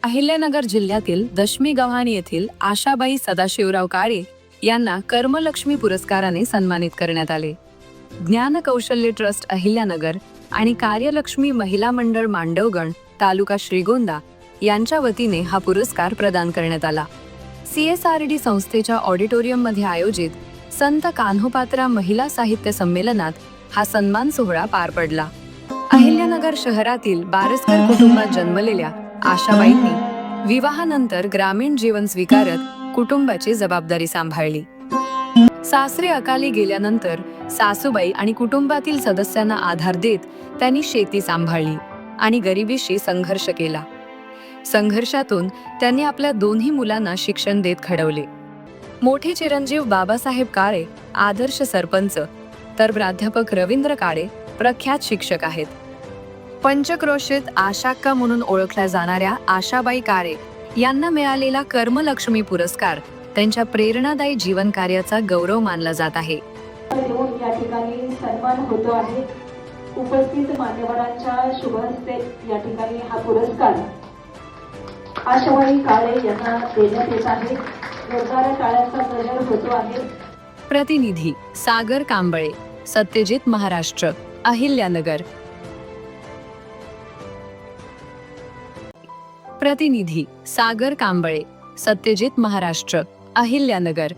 अहिल्यानगर जिल्ह्यातील दशमी गव्हाण येथील आशाबाई सदाशिवराव काळे यांना कर्मलक्ष्मी पुरस्काराने सन्मानित करण्यात आले. ज्ञान कौशल्य ट्रस्ट अहिल्यानगर आणि कार्यलक्ष्मी महिला मंडळ मांडवगण तालुका श्रीगोंदा यांच्या वतीने हा पुरस्कार प्रदान करण्यात आला. CSRD संस्थेच्या ऑडिटोरियममध्ये आयोजित संत कान्होपात्रा महिला साहित्य संमेलनात हा सन्मान सोहळा पार पडला. अहिल्यानगर शहरातील बारसकर कुटुंबात जन्मलेल्या आशाबाईंनी विवाहानंतर ग्रामीण जीवन स्वीकारत कुटुंबाची जबाबदारी सांभाळली. सासरे अकाली गेल्यानंतर सासूबाई आणि कुटुंबातील सदस्यांना आधार देत त्यांनी शेती सांभाळली आणि गरिबीशी संघर्ष केला. संघर्षातून त्यांनी आपल्या दोन्ही मुलांना शिक्षण देत घडवले. मोठे चिरंजीव बाबासाहेब काळे आदर्श सरपंच तर प्राध्यापक रवींद्र काळे प्रख्यात शिक्षक आहेत. पंचक्रोशीत आशाक्का म्हणून ओळखल्या जाणाऱ्या आशाबाई काळे यांना मिळालेला कर्मलक्ष्मी पुरस्कार त्यांच्या प्रेरणादायी जीवन कार्याचा गौरव मानला जात आहे. या ठिकाणी सन्मान होतो आहे. उपस्थित मान्यवरांच्या शुभ हस्ते या ठिकाणी हा पुरस्कार आशाबाई काळे यांना देण्यात येत आहे. जोरदार टाळ्यांचा गजर होतो आहे. प्रतिनिधी सागर कांबळे, सत्यजित महाराष्ट्र, अहिल्यानगर. प्रतिनिधी सागर कांबळे, सत्यजित महाराष्ट्र, अहिल्यानगर.